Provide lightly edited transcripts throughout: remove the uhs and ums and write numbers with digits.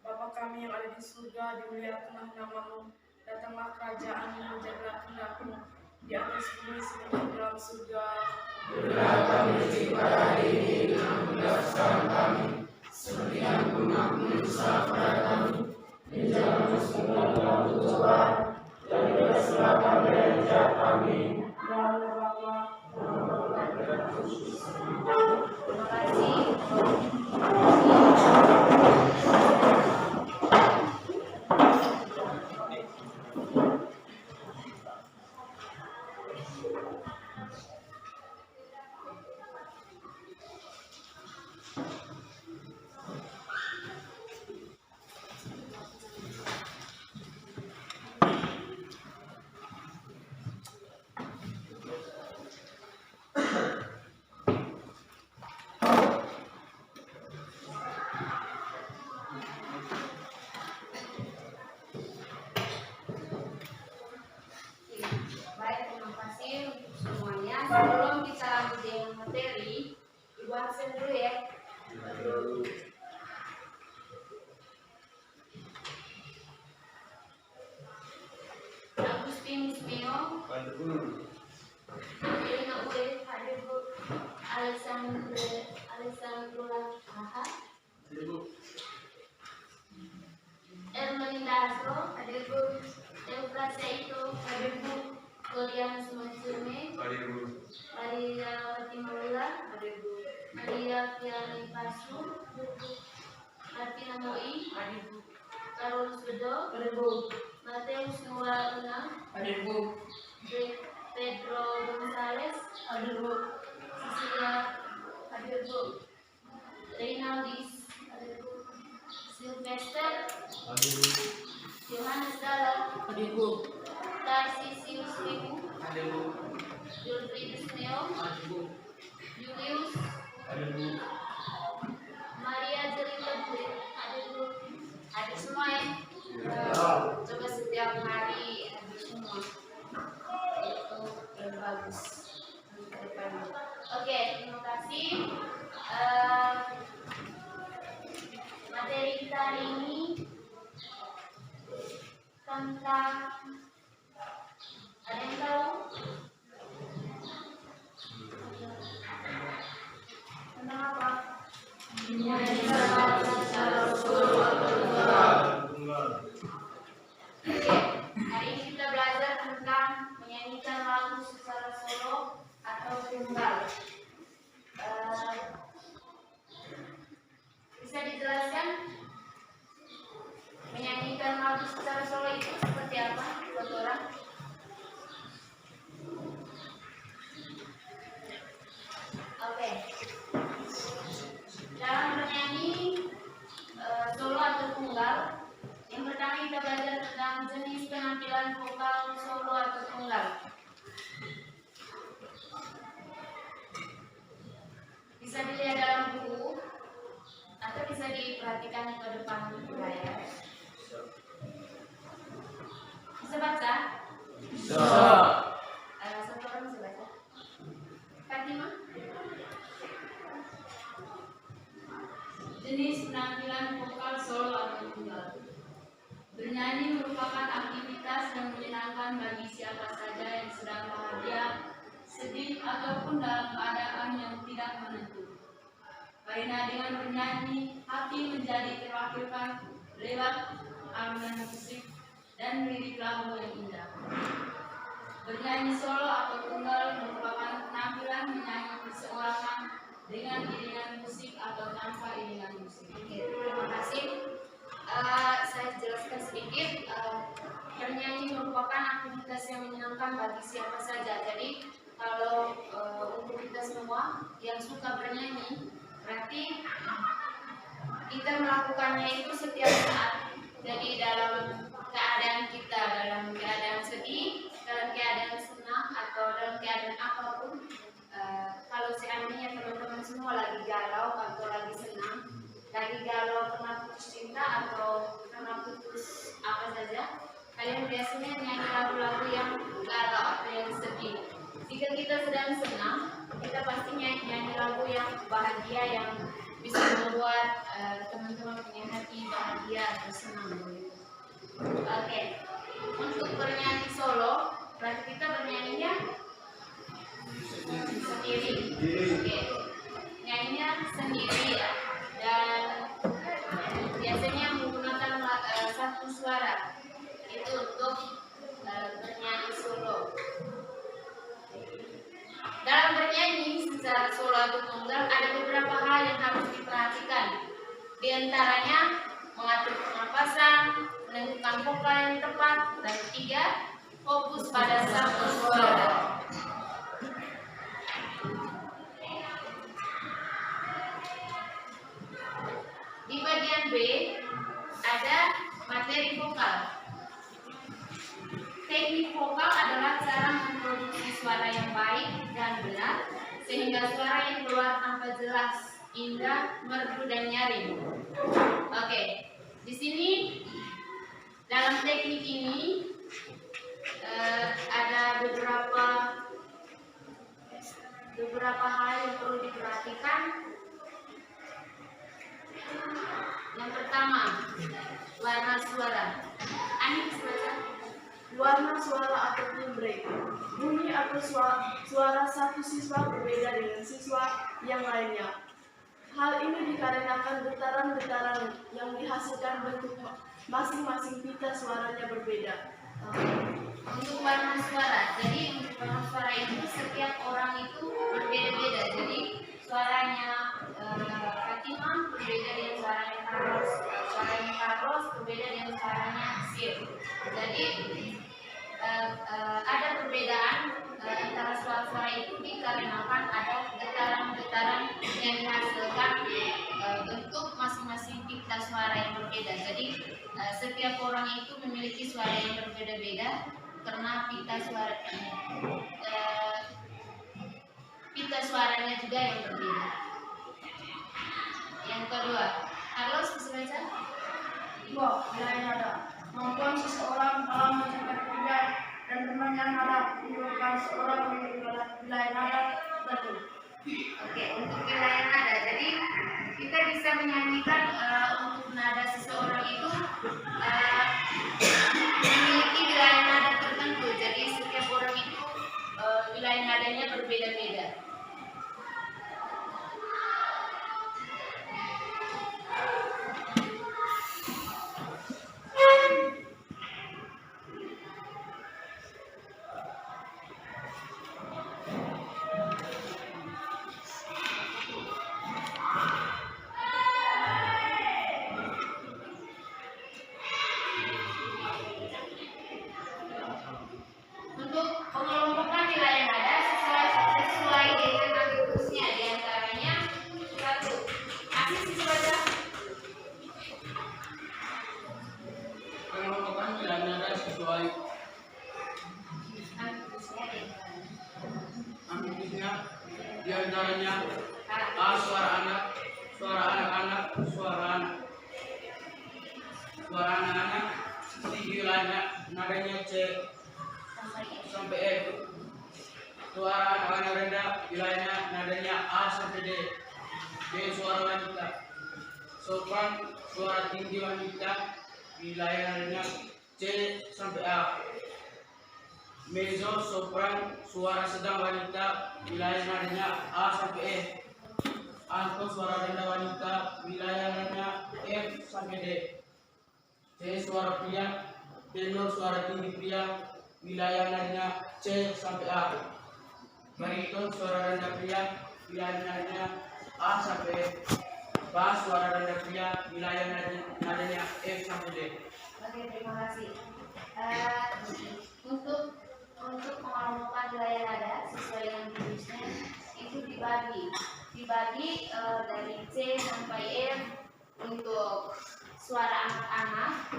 Bapa kami yang ada di surga, dimuliakanlah namamu, datanglah kerajaan-Mu, jadilah kehendak-Mu di atas bumi seperti di dalam surga. Berilah kami pada hari ini dan bebaskan kami, seperti yang mengampuni dosa kepada kami. Dan jangan masuk ke dalam pencobaan, dan bebaskanlah kami dari jahat. Amin. Terima kasih. Sebelum kita lanjut dengan materi, Ibu absen dulu ya. Agustinus Meo, Irina Ule, hadir Bu. Alessandra Aha, Ermelinda Asro, hadir Bu. Eufrasia itu, hadir Bu. Kalian semua Cirme, Maria Fatimullah, Maria Fiani Pasu, Martina Moi, Carlos Bedo, Mateus Nuaruna, Pedro Gonzales, Cecilia, Reynaldis, Sylvester, Johannes Dalla, Tarcisius Wibu, Julfridus Neo, Julius, Maria Jelita Bule, ada semua ya? Coba setiap hari ada semua. Itu yang bagus. Oke, terima kasih. Materi kita hari ini tentang, ada yang tahu? Tentang apa? Menyanyikan secara solo atau tunggal. Oke, hari ini kita belajar tentang menyanyikan lagu secara solo atau tunggal. Bisa dijelaskan menyanyikan lagu secara solo itu seperti apa buat orang? Oke. Dalam bernyanyi solo atau tunggal, yang pertama kita belajar tentang jenis penampilan vokal solo atau tunggal. Bisa dilihat dalam buku atau bisa diperhatikan ke depan layar. Bisa baca? Bisa. Satu orang bisa baca. Fatima? Jenis penampilan vokal solo atau tunggal. Bernyanyi merupakan aktivitas yang menyenangkan bagi siapa saja yang sedang bahagia, sedih, ataupun dalam keadaan yang tidak menentu. Karena dengan bernyanyi, hati menjadi terwakilkan lewat alunan musik dan lirik lagu yang indah. Bernyanyi solo atau tunggal merupakan penampilan menyanyi perseorangan dengan iringan musik atau tanpa iringan musik. Oke, terima kasih. Saya jelaskan sedikit. Bernyanyi merupakan aktivitas yang menyenangkan bagi siapa saja. Jadi kalau untuk kita semua yang suka bernyanyi, berarti kita melakukannya itu setiap saat. Jadi dalam keadaan kita, dalam keadaan sedih, dalam keadaan senang, atau dalam keadaan apapun, kalau seandainya teman-teman semua lagi galau atau lagi senang, lagi galau karena putus cinta atau karena putus apa saja, kalian biasanya nyanyi lagu-lagu yang galau atau yang sedih. Jika kita sedang senang, kita pasti nyanyi lagu yang bahagia, yang bisa membuat teman-teman punya hati bahagia atau senang. Oke, untuk bernyanyi solo, berarti kita bernyanyinya sendiri. Oke, nyanyinya sendiri ya. Dan biasanya menggunakan satu suara. Itu untuk bernyanyi solo. Dalam bernyanyi secara solo atau tunggal ada beberapa hal yang harus diperhatikan. Di antaranya mengatur pernapasan, menentukan vokal yang tepat, dan ketiga, fokus pada satu suara. Di bagian B ada materi vokal. Teknik vokal adalah cara memproduksi suara yang baik dan benar sehingga suara yang keluar tanpa jelas, indah, merdu dan nyaring. Oke, di sini dalam teknik ini ada beberapa hal yang perlu diperhatikan. Yang pertama, warna suara. Ani baca. Warna suara atau timbre. Bunyi atau suara satu siswa berbeda dengan siswa yang lainnya. Hal ini dikarenakan getaran-getaran yang dihasilkan bentuk masing-masing pita suaranya berbeda. Untuk warna suara, jadi untuk warna suara itu setiap orang itu berbeda-beda. Jadi suaranya Fatimah berbeda dengan suaranya Carlos berbeda dengan suaranya Sir. Jadi ada perbedaan antara suara-suara itu dikarenakan ada getaran-getaran yang dihasilkan bentuk masing-masing pita suara yang berbeda. Jadi setiap orang itu memiliki suara yang berbeda-beda karena pita suaranya juga yang berbeda. Yang kedua, Carlos bisa baca? 2. Wilayah nada. Kemampuan seseorang dalam mencapai pilihan dan permainan nada menyebabkan seorang memiliki wilayah nada tertentu. Oke, untuk wilayah nada. Jadi kita bisa menyanyikan untuk nada seseorang itu memiliki wilayah nada tertentu. Jadi setiap orang itu wilayah nadanya berbeda-beda. Untuk pengelompokan wilayah nada sesuai dengan habitusnya, diantaranya 1. Asis bisa baca? Pengelompokan wilayah nada sesuai habitusnya, diantaranya A. Suara anak, suara anak-anak, suara anak. Suara anak-anak di wilayah nadanya C sampai E. Suara anak-anak rendah wilayahnya nadanya A sampai D. D. Suara wanita. Sopran suara tinggi wanita wilayah nadanya C sampai A. Mezzo sopran suara sedang wanita wilayah nadanya A sampai E. Alto suara rendah wanita wilayah nadanya F D. C. Suara pria, tenor suara tinggi pria, wilayah nadanya C sampai A. Bariton suara rendah pria, wilayah nadanya A sampai Bass suara rendah pria, wilayah nadanya F sampai D. Oke, terima kasih. Untuk mengelompokkan wilayah nada sesuai dengan jenisnya itu dibagi dari C sampai F untuk suara anak-anak,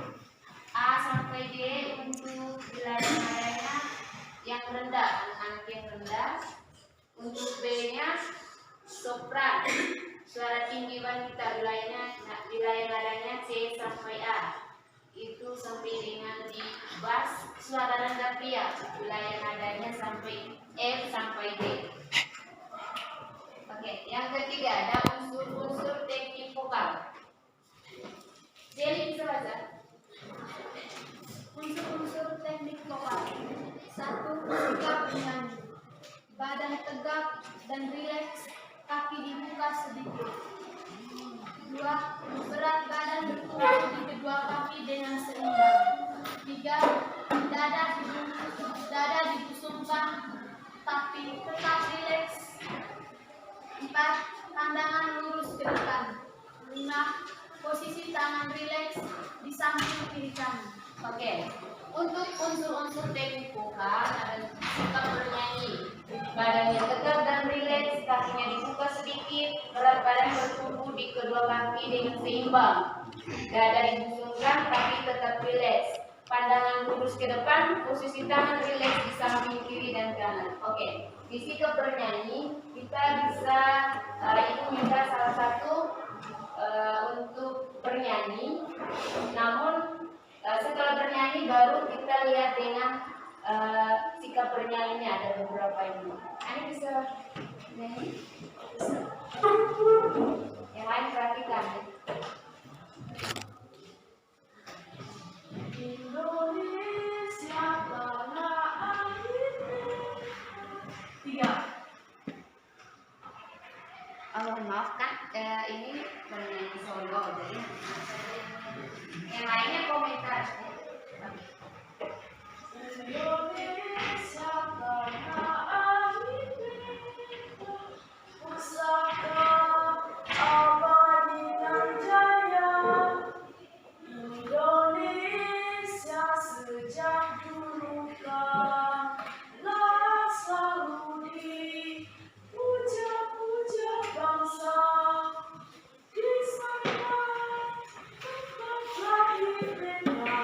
A sampai D untuk wilayah nadanya yang rendah, anak-anak yang rendah. Untuk B-nya sopran, suara tinggi wanita, wilayah nadanya C sampai A. Itu sampai dengan di bass, suara rendah pria, wilayah nadanya sampai F sampai D. Oke, yang ketiga ada unsur-unsur teknik vokal. Jadi bisa baca. Unsur-unsur teknik vokal. 1. Sikap menyanyi. Badan tegak dan rileks, kaki dibuka sedikit. 2. Berat badan bertumpu di kedua kaki dengan seimbang. 3. Dada dibusungkan tapi tetap rileks. 4. Pandangan lurus ke depan. 5. Posisi tangan rileks di samping kiri kanan. Oke, untuk unsur-unsur teknik vokal ada sikap bernyanyi, badannya tegak dan rileks, kakinya dibuka sedikit, berat badan bertumpu di kedua kaki dengan seimbang, dada dibusungkan tapi tetap rileks, pandangan lurus ke depan, posisi tangan rileks di samping kiri dan kanan. Oke, di sikap bernyanyi kita bisa itu minta salah satu untuk bernyanyi, namun setelah bernyanyi baru kita lihat dengan sikap bernyanyinya ada beberapa ini. Ini bisa nyanyi? Bisa. Yang lain perhatikan. Indonesia tanah airku. 3. Maaf kan, ini bernyanyi solo, jadi yang lainnya komentar. Indonesia tanah airku, pusaka abadi dan jaya. Indonesia sejak dulu kala selalu dipuja-puja bangsa. Di sana tempat lahirnya,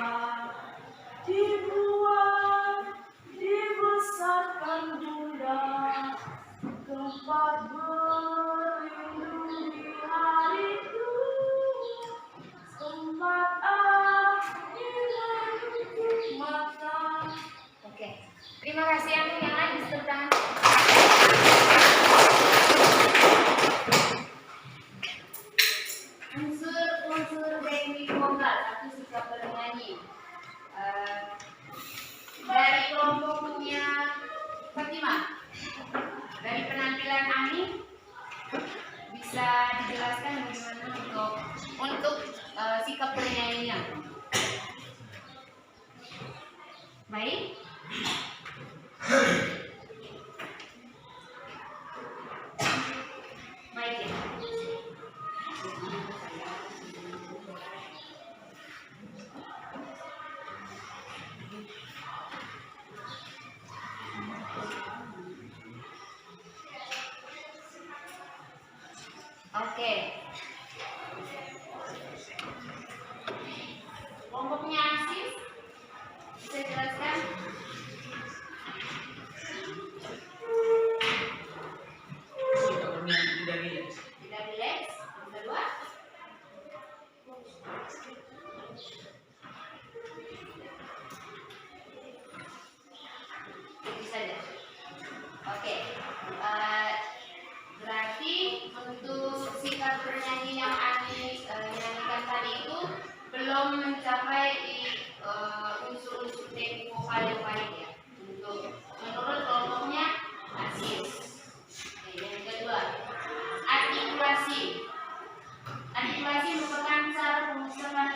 dibuat, dibesarkan Bunda, tempat berlindung di hari tua, tempat akhir untuk mata. Oke, terima kasih. Yang lain bisa tangan. Unsur teknik vokal atau sikap bernyanyi. Dari kelompoknya Fatima, dari penampilan Ami bisa dijelaskan bagaimana untuk sikap bernyanyinya. Baik. Baik ya. Oke. Kelompoknya Asis bisa jelaskan? Sikap bernyanyi tidak rileks. Tidak rileks. Yang kedua? Itu saja. Oke. Berarti untuk sikap bernyanyi yang Ani nyanyikan tadi itu belum mencapai di unsur-unsur teknik vokal yang baik ya. Untuk menurut kelompoknya Asis. Oke, yang kedua, artikulasi. Artikulasi merupakan cara pengucapan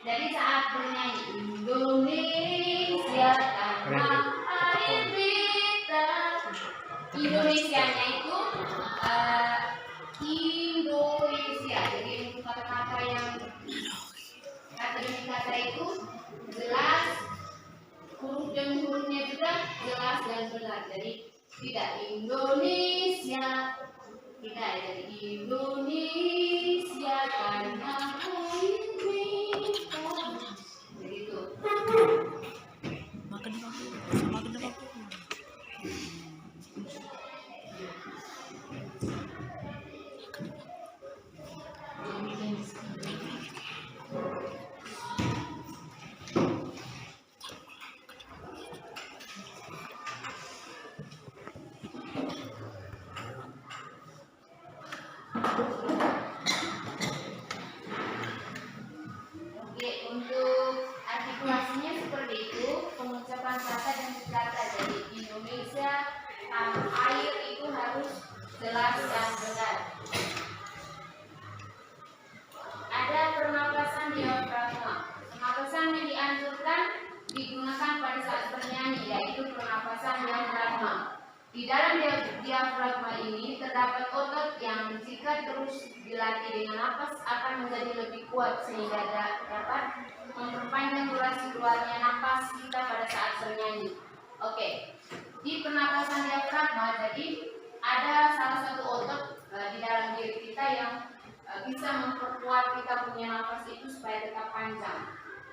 Jadi saat bernyanyi Indonesia tanah air kita, Indonesianya itu Indonesia. Jadi untuk kata-kata yang kata demi kata itu jelas, huruf dan hurufnya juga jelas dan benar. Jadi tidak Indonesia, tidak ya. Jadi Indonesia tanah air kita. Begitu. Oke, untuk artikulasinya seperti itu, pengucapan kata dan kata. Jadi Indonesia tanah air itu harus jelas dan benar. Ada pernapasan diafragma. Pernapasan yang dianjurkan digunakan pada saat bernyanyi, yaitu pernapasan diafragma. Di dalam diafragma ini terdapat otot yang jika terus dilatih dengan napas akan menjadi lebih kuat sehingga dapat memperpanjang durasi keluarnya napas kita pada saat bernyanyi. Oke, di pernapasan diafragma jadi ada salah satu otot di dalam diri kita yang bisa memperkuat kita punya napas itu supaya tetap panjang.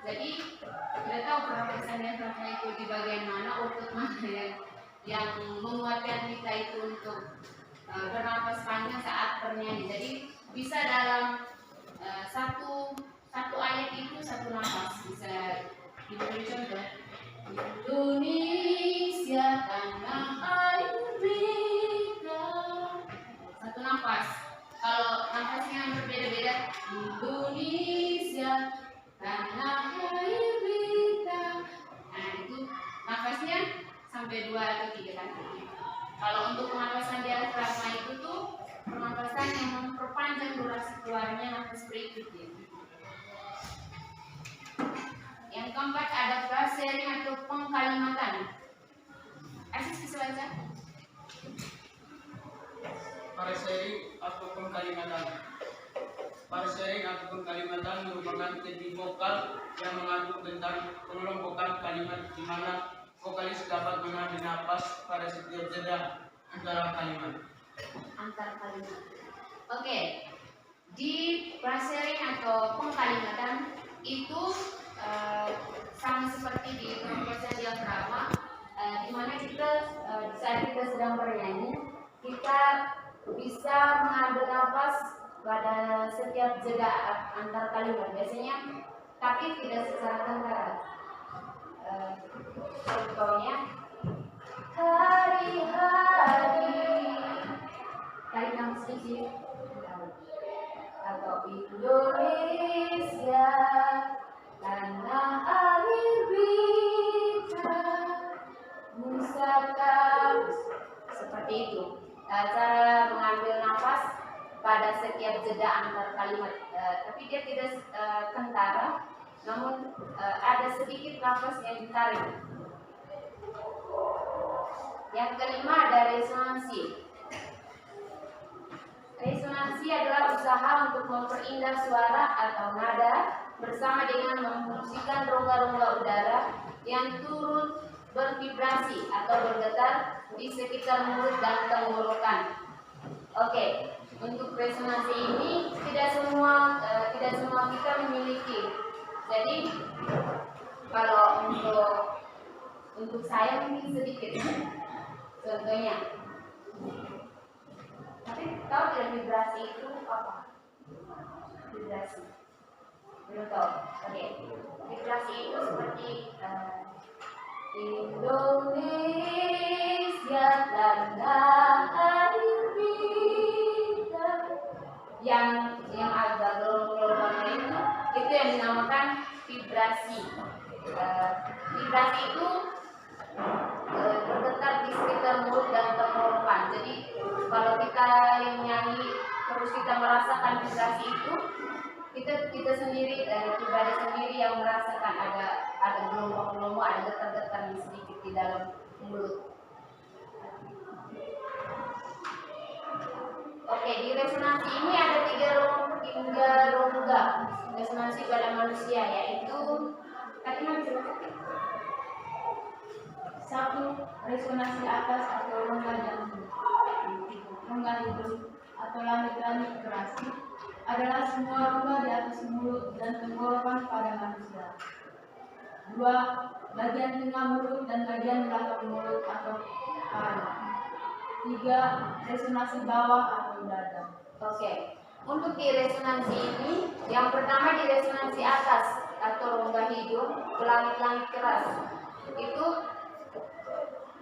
Jadi kita tahu pernapasan diafragma itu di bagian mana, otot mana yang menguatkan kita itu untuk bernapas panjang saat bernyanyi. Jadi bisa dalam satu ayat itu satu nafas. Bisa diberi contoh. Indonesia tanah air kita. Satu nafas. Kalau nafasnya yang berbeda-beda, Indonesia tanah air kita. Nah itu nafasnya sampai 2 atau 3 kali. Kalau untuk pernapasan diafragma itu tuh pernapasan yang memperpanjang durasi keluarnya nafas berikutnya. Yang keempat ada frasering atau pengkalimatan. Asis bisa baca? Frasering atau pengkalimatan. Frasering atau pengkalimatan merupakan teknik vokal yang mengatur tentang pengelompokan kalimat di mana vokalis dapat mengambil napas pada setiap jeda antara kalimat. Oke. Di frasering atau pengkalimatan itu sama seperti di pernapasan diafragma, di mana kita saat kita sedang bernyanyi kita bisa mengambil napas pada setiap jeda antar kalimat biasanya, tapi tidak secara tentara. Contohnya hari-hari tarik nafas sedikit atau Indonesia tanah air kita Nusaka, seperti itu cara mengambil nafas pada setiap jeda antar kalimat, tapi dia tidak kentara, namun ada sedikit nafas yang ditarik. Yang kelima ada resonansi. Resonansi adalah usaha untuk memperindah suara atau nada bersama dengan memfungsikan rongga-rongga udara yang turut bervibrasi atau bergetar di sekitar mulut dan tenggorokan. Oke, untuk resonansi ini tidak semua kita memiliki. Jadi kalau untuk saya mungkin sedikit. Contohnya, tapi tahu tidak vibrasi itu apa? Vibrasi, belum tahu. Oke, vibrasi itu seperti Indonesia tanah air kita. Yang agak gelombang itu yang dinamakan vibrasi. Vibrasi itu bergetar di sekitar mulut dan tenggorokan. Jadi kalau kita yang nyanyi terus kita merasakan vibrasi itu kita sendiri dari pribadi sendiri yang merasakan ada gelombang-gelombang, ada getar-getar yang sedikit di dalam mulut. Oke, di resonansi ini ada tiga rongga resonansi pada manusia, yaitu Satu, resonansi atas atau rongga jantung. Rongga hidung atau langit-langit keras adalah semua rongga di atas mulut dan tenggorokan pada manusia. Dua, bagian tengah mulut dan bagian belakang mulut atau paru. Tiga, resonansi bawah atau dada. Oke, untuk di resonansi ini, yang pertama di resonansi atas atau rongga hidung ke langit-langit keras. Itu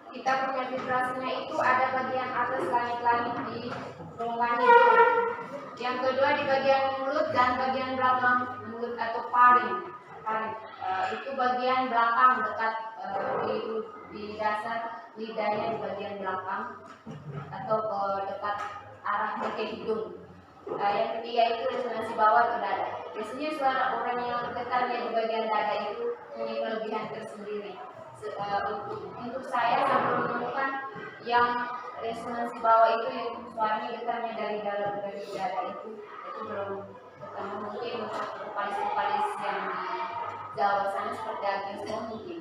kita punya vibrasinya itu ada bagian atas langit-langit di rongga hidung. Yang kedua di bagian mulut dan bagian belakang mulut atau paring. Itu bagian belakang dekat di dasar lidahnya di bagian belakang atau dekat arah ke hidung. Yang ketiga itu resonansi bawah atau dada. Biasanya suara orang yang getarnya di bagian dada itu punya kelebihan tersendiri. Untuk saya sampai menemukan yang resonansi bawah itu yang suaranya getarnya dari dalam dari dada itu belum ketemu. Mungkin untuk vokalis-vokalis yang di Jawa sana seperti Agnes Mo mungkin.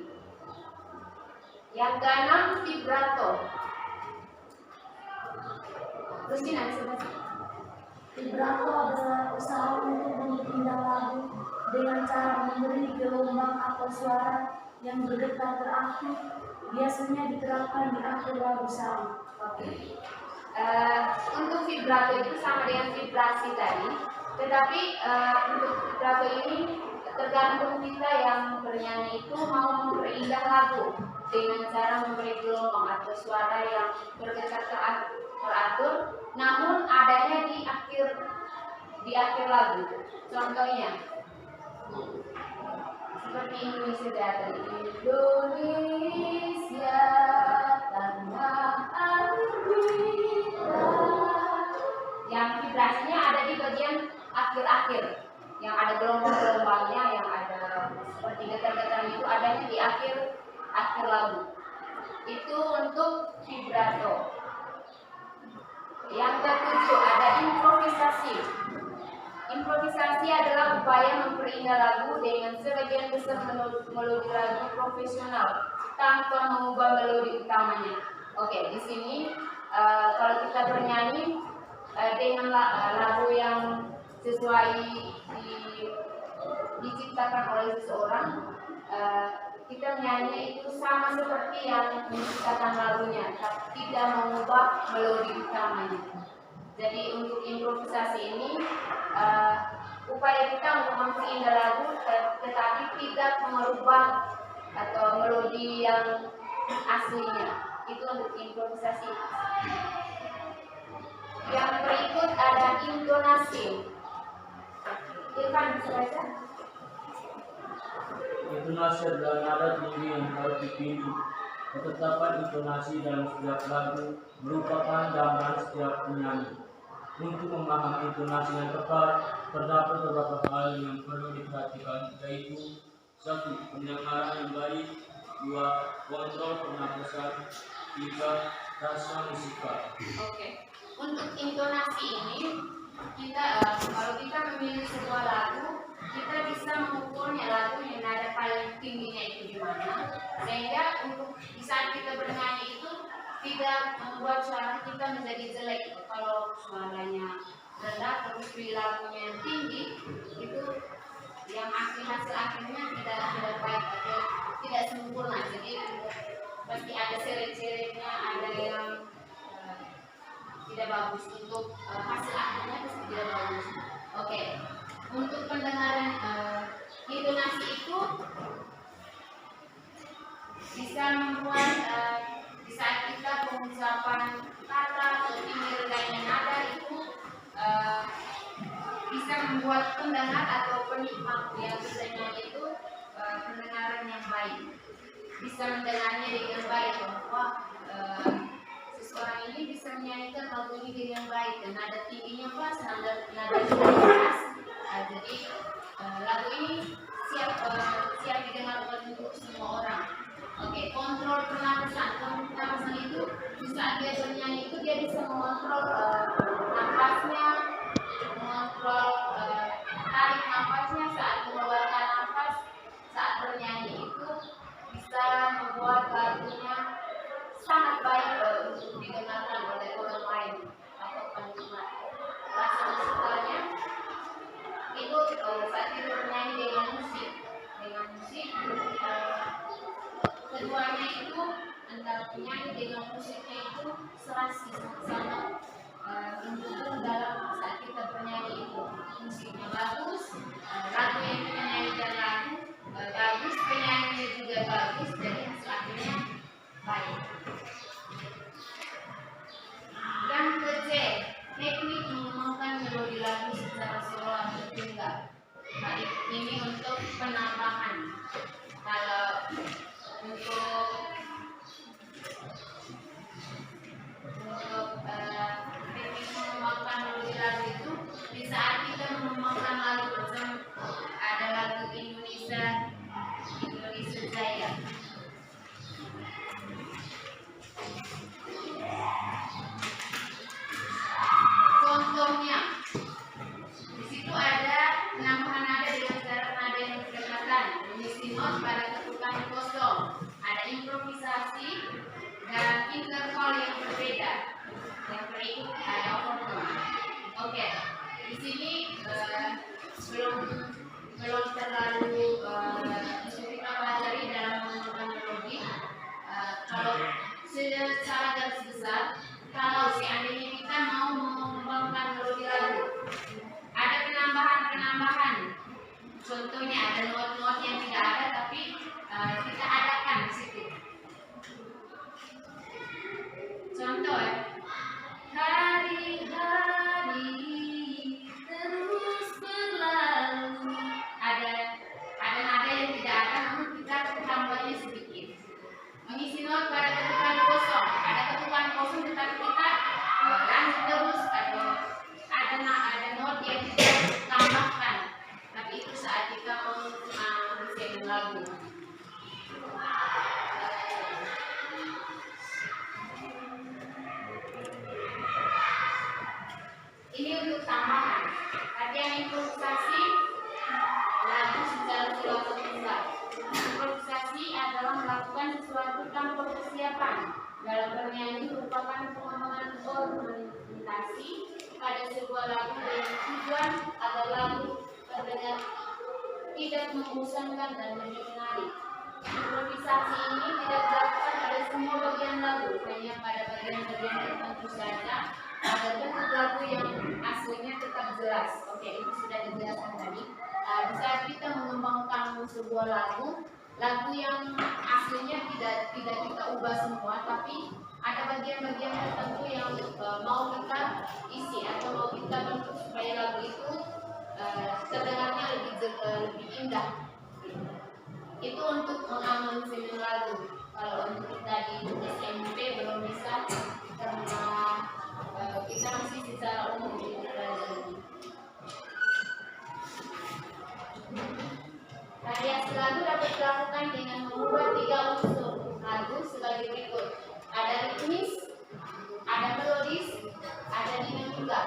Yang keenam vibrato. Terus ini Vibrato adalah usaha untuk berpindah lagu dengan cara memberi gelombang atau suara yang bergetar teraktif, biasanya diterapkan di akhir lagu sari. Oke. Untuk vibrato itu sama dengan vibrasi tadi, tetapi untuk vibrato ini tergantung kita yang bernyanyi itu mau memperindah lagu dengan cara memberi gelombang atau suara yang bergetar teratur, namun adanya di akhir lagu. Contohnya seperti Indonesia Raya. Indonesia tanah air kita. Yang vibrasinya ada di bagian akhir-akhir, yang ada gelombang-gelombangnya, yang ada seperti getar-getar itu adanya di akhir lagu. Itu untuk vibrato. Yang ketujuh ada improvisasi. Improvisasi adalah upaya memperindah lagu dengan sebagian besar melodi lagu profesional tanpa mengubah melodi utamanya. Oke, di sini kalau kita bernyanyi dengan lagu yang sesuai diciptakan oleh seseorang, kita menyanyi itu sama seperti yang menciptakan lagunya, tapi tidak mengubah melodi utamanya. Jadi untuk improvisasi ini upaya kita untuk memperindah lagu tetapi tidak merubah atau melodi yang aslinya. Itu untuk improvisasi. Yang berikut ada intonasi. Irfan bisa baca? Intonasi adalah nada tinggi yang harus dipindu. Ketetapan intonasi dalam setiap lagu merupakan gambaran setiap penyanyi. Untuk memahami intonasi yang tepat, terdapat beberapa hal yang perlu diperhatikan, yaitu 1. Pendengaran yang baik, 2. Kontrol pernapasan, 3. Rasa musikal. Oke. Untuk intonasi ini, kalau kita memilih sebuah lagu, kita bisa mengukurnya lagu yang nada paling tingginya itu di mana, sehingga untuk di saat kita bernyanyi itu tidak membuat suara kita menjadi jelek. Kalau suaranya rendah terus di lagunya yang tinggi, itu yang hasil akhirnya tidak baik atau tidak sempurna. Jadi pasti ada seret-seretnya, ada yang tidak bagus. Untuk hasil akhirnya pasti tidak bagus. Oke. Untuk pendengaran intonasi itu bisa membuat di saat kita pengucapan kata atau tinggi rendahnya nada itu bisa membuat pendengar atau penikmat yang bisa nyanyi itu pendengaran yang baik, bisa mendengarnya dengan baik bahwa seseorang ini bisa menyanyikan lagu ini dengan baik dan nada tingginya pas, nada keras. Jadi penyanyi dengan musiknya itu serasi sama-sama mendukung dalam saat kita bernyanyi itu. Musiknya bagus, lagu yang kita nyanyikan lagu bagus, penyanyinya juga bagus, jadi hasil akhirnya baik. Yang ke-C, teknik mengembangkan melodi lagu secara solo atau tunggal. Baik, ini untuk penambahan. Kalau untuk teknik mengembangkan melodi lagu itu, di saat kita mengembangkan lagu bersama, ada lagu Indonesia Jaya. Contohnya, di situ ada penambahan nada dengan syarat nada yang berdekatan, mengisi not pada ketukan kosong, ada improvisasi dan interval yang berbeda, yang berikut ada overtone. Oke, di sini belum terlalu kita pelajari dalam mengembangkan melodi. Kalau secara garis besar, kalau seandainya kita mau mengembangkan melodi lagu, ada penambahan. Contohnya ada not-not yang tidak ada, tapi kita adakan di situ. Contoh, hari-hari terus berlalu. Ada nada yang tidak ada, namun kita tambahnya sedikit. Mengisi not pada ketukan kosong, ada ketukan kosong tetapi kita lanjut terus, atau ada not yang kita tambahkan, tapi itu saat kita mengisi lagu. Ini untuk tambahan. Latihan improvisasi lagu secara solo atau tunggal. Improvisasi adalah melakukan sesuatu tanpa persiapan. Dalam bernyanyi merupakan pengembangan ornamentasi pada sebuah lagu dengan tujuan agar lagu terdengar tidak membosankan dan lebih menarik. Improvisasi ini tidak dilakukan pada semua bagian lagu, hanya pada bagian-bagian tertentu saja agar bentuk lagu yang aslinya tetap jelas. Oke, itu sudah dijelaskan tadi. Di saat kita mengembangkan sebuah lagu yang aslinya tidak kita ubah semua, tapi ada bagian-bagian tertentu yang mau kita isi atau mau kita bentuk supaya lagu itu terdengarnya lebih indah. Itu untuk mengaransemen lagu. Kalau untuk kita di SMP belum bisa karena kita masih secara umum belajar. Variasi lagu dapat dilakukan dengan mengubah 3 unsur lagu sebagai berikut. Ada ritmis, ada melodis, ada dinamika.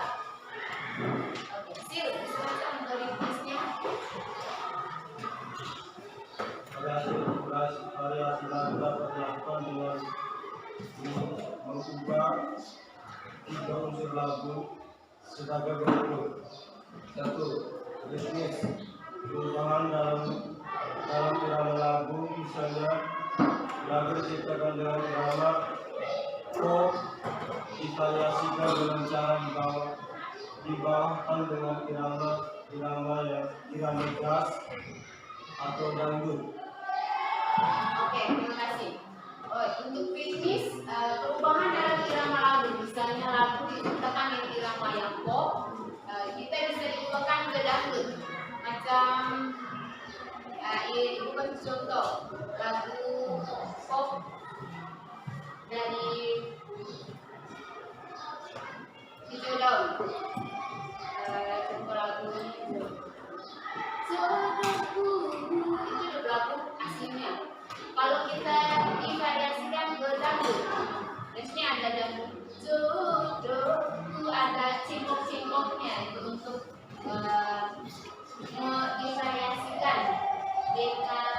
Oke, Sil, bisa untuk ritmisnya. Variasi lagu dapat dilakukan dengan mengubah 3 unsur lagu sebagai berikut. 1. Ritmis, perubahan dalam irama lagu, misalnya lagu diciptakan dengan irama pop divariasikan dengan cara dibawakan dengan irama gas atau dangdut. Oke, terima kasih. Untuk ritmis, perubahan dalam irama lagu, misalnya lagu diciptakan dengan irama yang pop, kita bisa diubahkan ke dangdut. Macam ibu kasih contoh lagu pop dari Hijau Daun. Contoh lagu itu Jodohku, itu lagu aslinya. Kalau kita divariasikan ke dangdut, biasanya ada dangdut jodohku, ada cimpok-cimpoknya itu untuk divariasikan dengan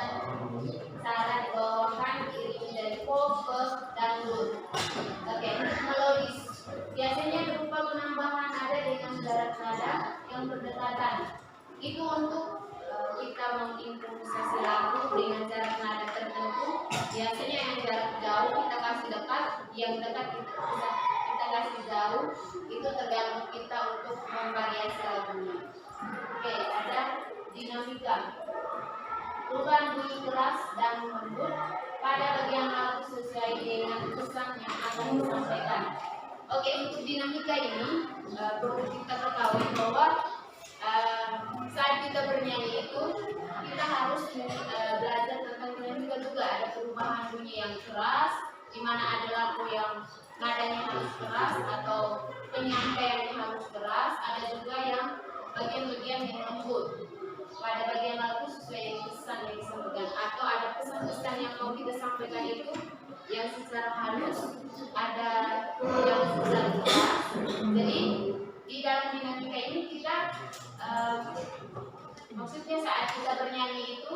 cara dibawakan iring dari pop ke dangdut. Oke, melodis biasanya berupa penambahan nada dengan syarat nada yang berdekatan. Itu untuk kita mengimprovisasi lagu dengan syarat nada tertentu. Biasanya yang jarak jauh kita kasih dekat yang tetap kita kasih jauh, itu tergantung kita untuk memvariasi lagunya. Oke, ada dinamika. Perubahan bunyi keras dan lembut pada bagian lagu sesuai dengan pesan yang akan disampaikan. Oke, untuk dinamika ini perlu kita ketahui bahwa saat kita bernyanyi itu kita harus belajar tentang dinamika juga. Ada perubahan bunyi yang keras, di mana ada lagu yang nadanya harus keras atau penyampaiannya harus keras. Ada juga yang bagian-bagian yang lembut pada bagian lagu sesuai dengan pesan yang disampaikan, atau ada pesan-pesan yang mau kita sampaikan itu yang secara halus, ada yang secara keras. Jadi di dalam dinamika ini kita maksudnya saat kita bernyanyi itu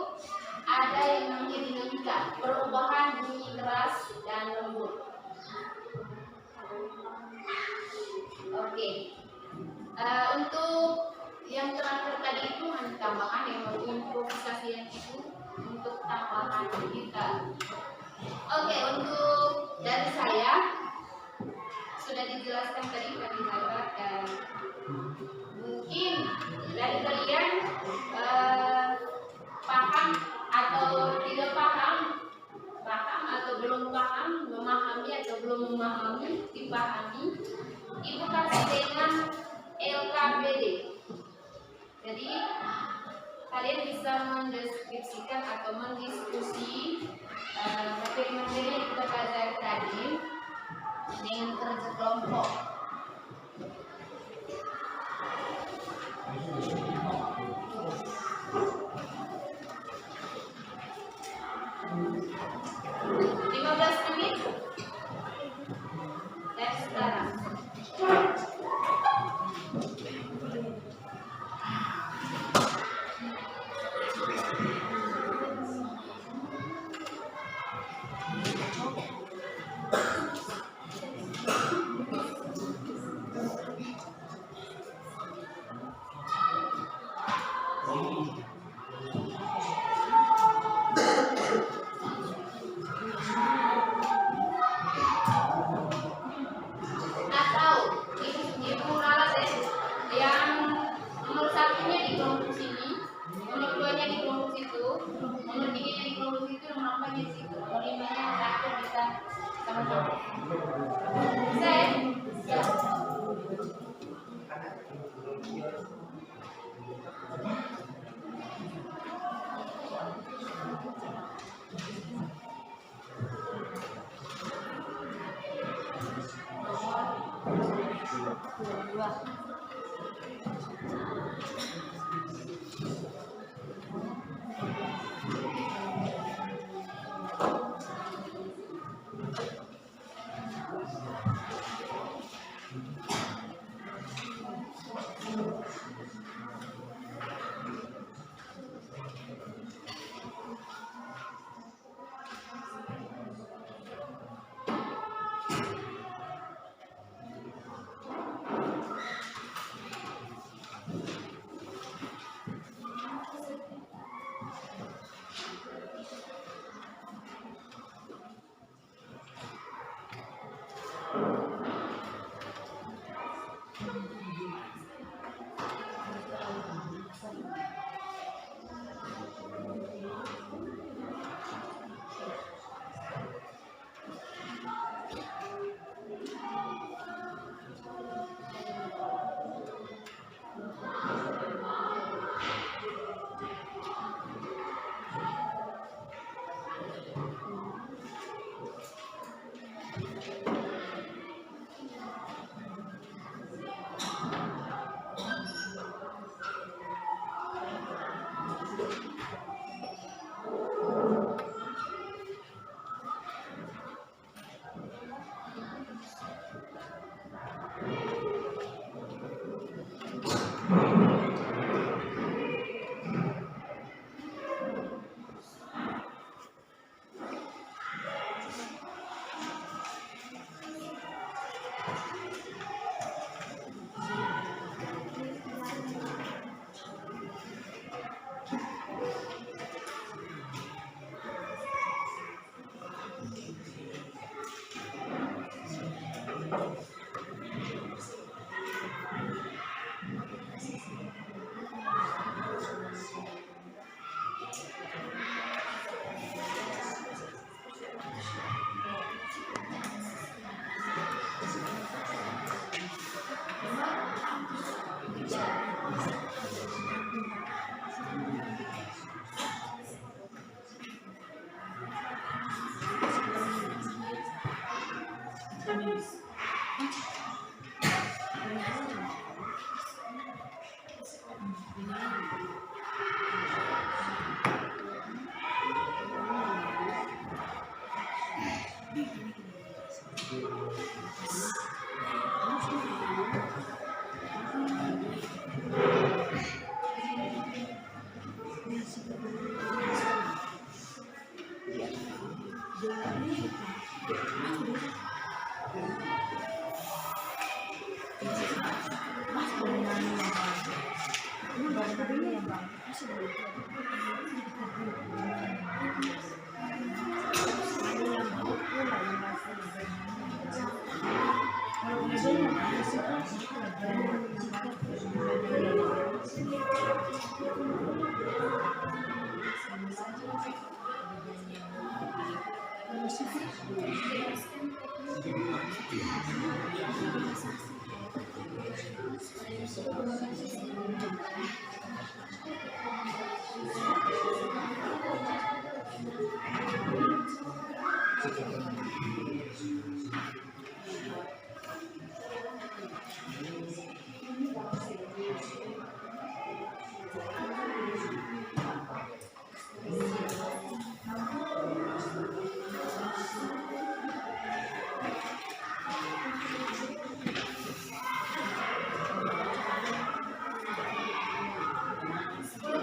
ada yang namanya dinamika, perubahan bunyi keras dan lembut. Oke. Untuk yang terakhir tadi itu hanya tambahan yang mau improvisasi yang itu untuk tambahan kita. Oke, untuk dari saya sudah dijelaskan tadi bagi sahabat, dan mungkin dari kalian paham atau tidak paham, paham atau belum paham, memahami atau belum memahami, dipahami, ibu kasih dengan LKPD. Jadi kalian bisa mendeskripsikan atau mendiskusi materi-materi yang kita pelajari tadi dengan kerja kelompok. Dari sekarang.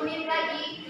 menit lagi.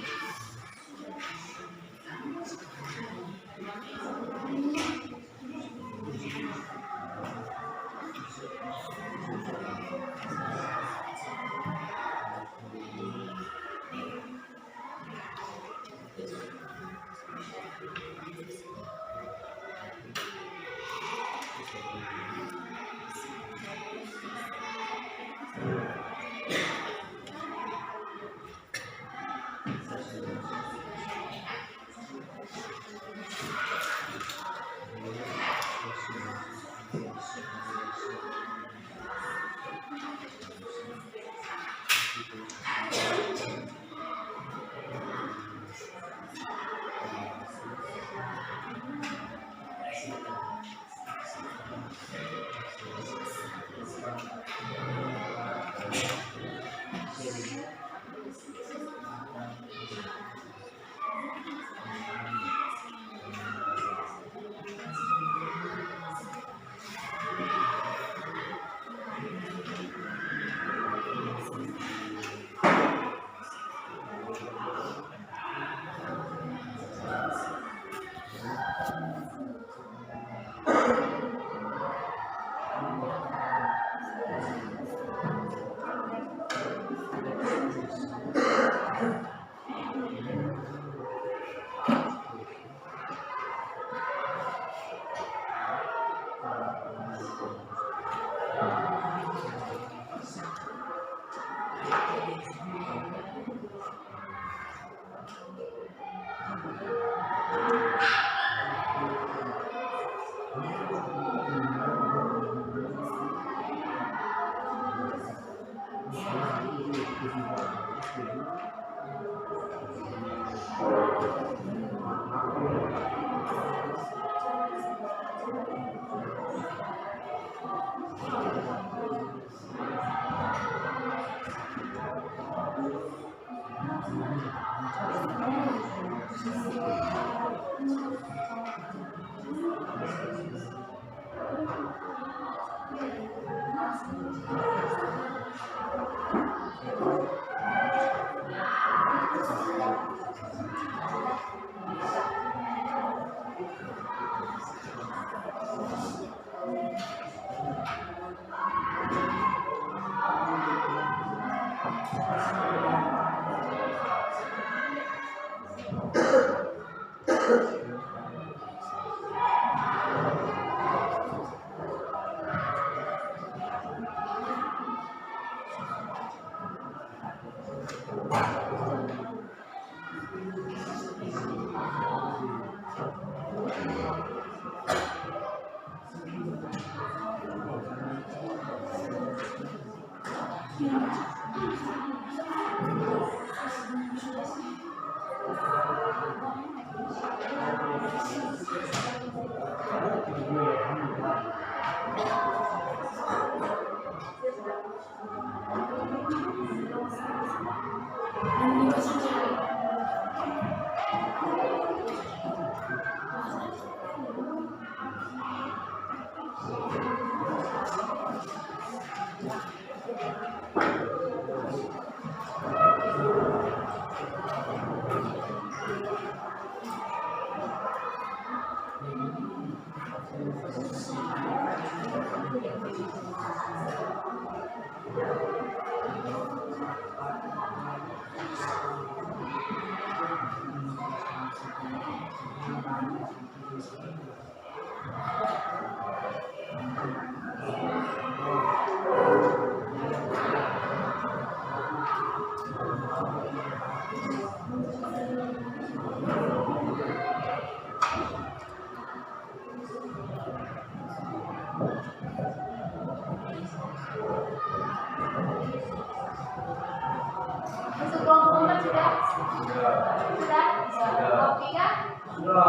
Sudah? Kelompok 3? Berdua?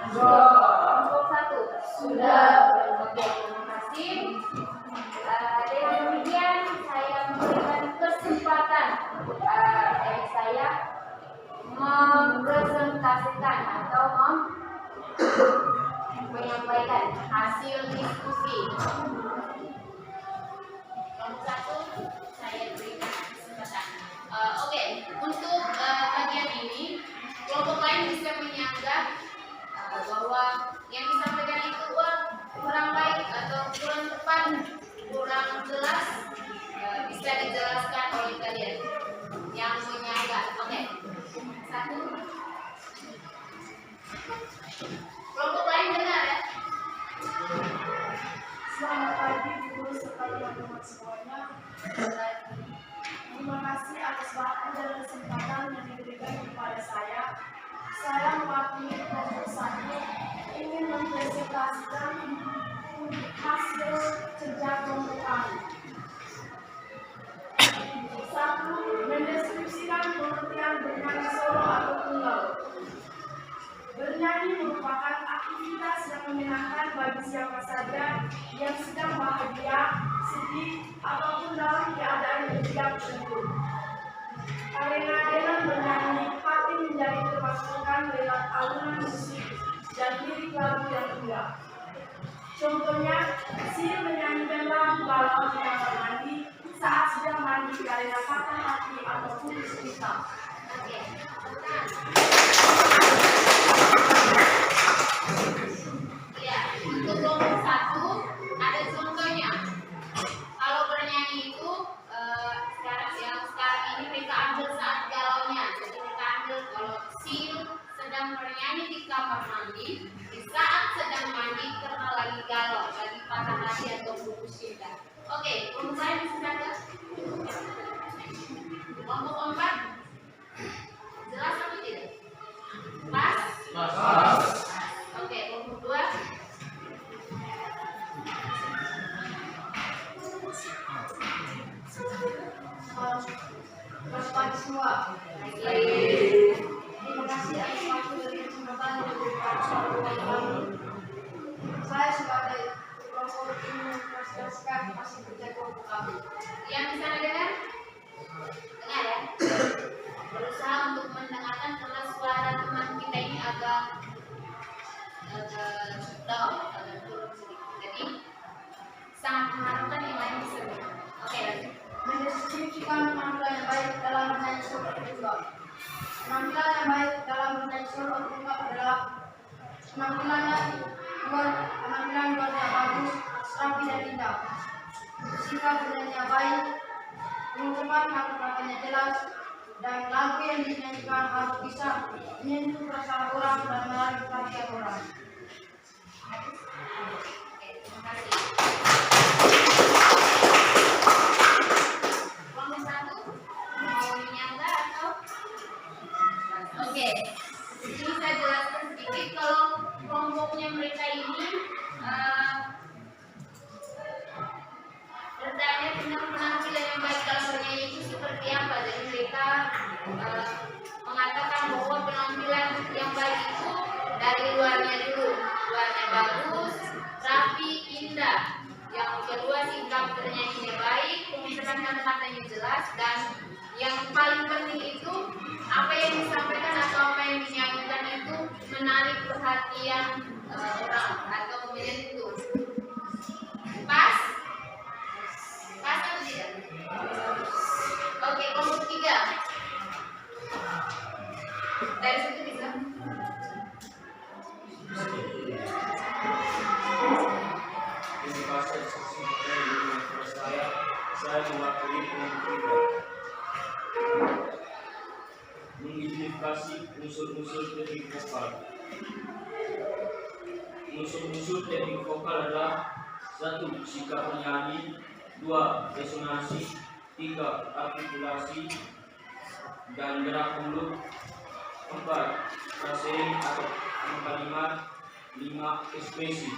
Kelompok 1? Sudah. Oke, terima kasih. Dengan demikian saya memberikan kesempatan saya mempresentasikan atau menyampaikan hasil diskusi. Kelompok 1 saya berikan kesempatan. Oke, untuk bagian ini kelompok lain bisa menyanggah bahwa yang disampaikan itu kurang baik atau kurang tepat, kurang jelas, bisa dijelaskan oleh kalian yang menyanggah. Oke, 1. Kelompok lain dengar ya. Selamat pagi guru serta teman-teman semuanya. Terima kasih atas waktu dan kesempatan yang diberikan kepada saya. Saya mewakili kelompok 1 ingin mempresentasikan hasil kerja kelompok kami. 1. Mendeskripsikan pengertian bernyanyi solo atau tunggal. Bernyanyi merupakan aktivitas yang menyenangkan bagi siapa saja yang sedang bahagia, sedih, ataupun dalam keadaan yang tidak tertentu. Karena dengan bernyanyi, hati menjadi termasukkan lewat alunan musik dan lirik lagu yang indah. Contohnya, Sil menyanyikan lagu galau di kamar mandi saat sedang mandi karena patah hati ataupun kesulitan. Ya, untuk kelompok 1 ada contohnya. Kalau bernyanyi itu sekarang ini mereka ambil saat galaunya. Jadi mereka ambil kalau Sil sedang bernyanyi di kamar mandi, di saat sedang mandi karena lagi galau, lagi patah hati atau putus cinta. Oke, kelompok saya bisa jaga. Kelompok 4 jelas atau tidak? Pas? Oke, kelompok 2. Selamat pagi semua. Terima kasih atas waktu dan kesempatan yang diberikan kepada kami. Saya sebagai kelompok ingin mempresentasikan hasil kerja kelompok kami. Yang bisa dengar? Dengar ya? Berusaha untuk mendengarkan karena suara teman kita ini agak down, agak turun sedikit. Jadi sangat mengharapkan yang lain bisa dengar. Oke, lanjut. Mendeskripsikan penampilan yang baik dalam bernyanyi solo atau tunggal. Penampilan yang baik dalam bernyanyi solo atau tunggal adalah penampilan luar yang bagus, rapi dan indah. Sikap bernyanyi yang baik, pengucapan kata-katanya jelas, dan lagu yang dinyanyikan harus bisa menyentuh perasaan orang dan menarik perhatian orang. Oke, terima kasih. Kelompok 1 mau menyangga atau? Oke, ini saya jelaskan sedikit kalau kelompoknya mereka ini bertanya tentang penampilan yang baik dalam bernyanyi itu seperti apa. Jadi mereka mengatakan bahwa penampilan yang baik itu dari luarnya dulu, luarnya bagus, rapi, indah. Yang kedua, sikap bernyanyinya baik, pengucapan kata-katanya jelas, dan yang paling penting itu apa yang disampaikan atau apa yang dinyanyikan itu menarik perhatian orang atau menyentuh. Pas? Pas atau tidak? Oke, kelompok 3. Dari situ bisa. Terima kasih atas kesempatan yang diberikan kepada saya mewakili kelompok 3. Mengidentifikasi unsur-unsur teknik vokal. Unsur-unsur teknik vokal adalah 1. Sikap penyanyi, 2. Resonansi, 3. Artikulasi dan gerak mulut, 4. Frasering atau kalimat, 5. Ekspresi.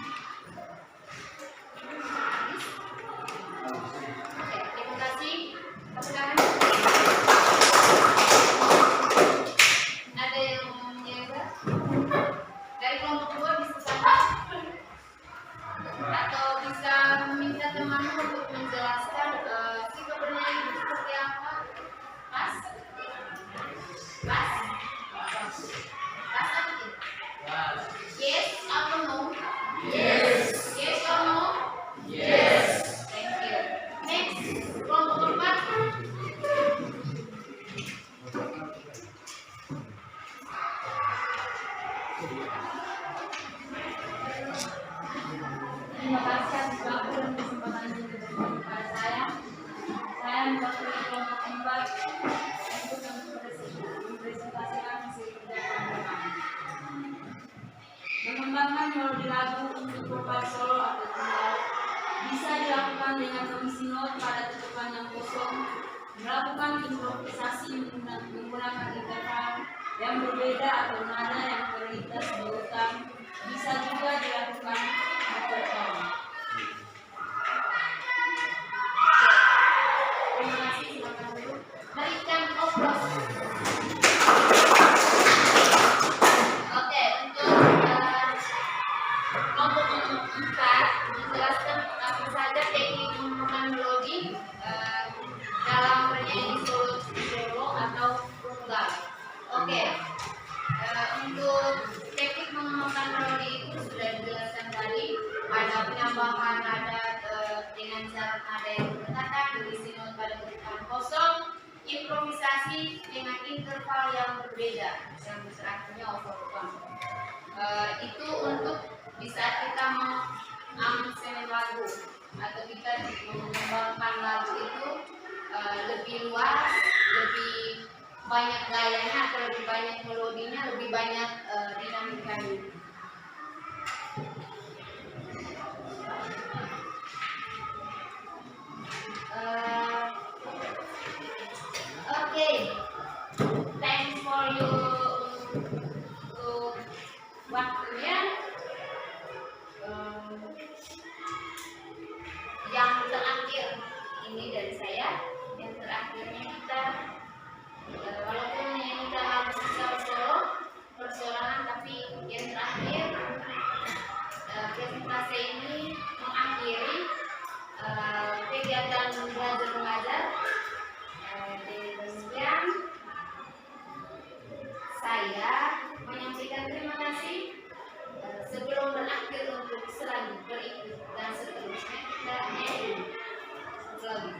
Oke, terima kasih. Tepuk tangan. dilakukan dengan mengisi not pada tutupan yang kosong, melakukan improvisasi menggunakan interval yang berbeda atau nada yang terlintas di urutan, bisa juga dilakukan berkali. Terima kasih, silakan dulu. Berikan oplos. Oke, untuk kelompok nomor 4 menjelaskan apa saja teknik menemukan melodi dalam bernyanyi solo atau tunggal. Oke, untuk teknik mengemukakan melodi itu sudah dijelaskan tadi. Ada penambahan nada dengan syarat nada yang berdekatan, berisi not pada tutupan kosong, improvisasi dengan interval yang berbeda, yang artinya overtone. Itu untuk di saat kita mau aransemen lagu atau kita mengembangkan lagu itu lebih luas, lebih banyak gayanya atau lebih banyak melodinya, lebih banyak dinamikanya. Okay, thanks for you untuk waktunya. Yang terakhir ini dari saya. Yang terakhirnya kita walaupun menyanyikan lagu secara solo persoalan, tapi yang terakhir presentasi ini mengakhiri kegiatan belajar mengajar. Demikian saya menyampaikan terima kasih. Sebelum berakhir untuk selanjutnya berikut dan seterusnya kita nyanyi lagu.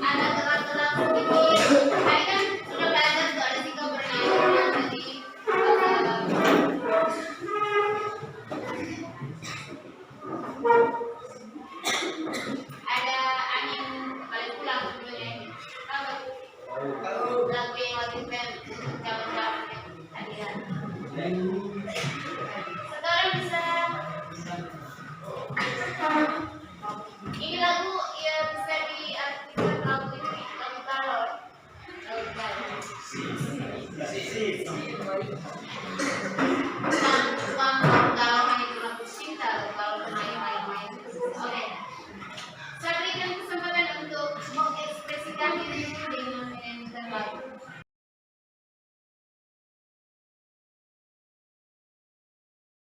Ada gerak-gerak sedikit. Saya kan sudah belajar tuh ada sikap bernyanyi. Ada angin balik pulang sebelumnya. Tahu lagu yang lagi band jam-jam tadi kan. Sekarang bisa. Ini lagu ya bisa diartikan lagu ini lagu galau. Lagu galau.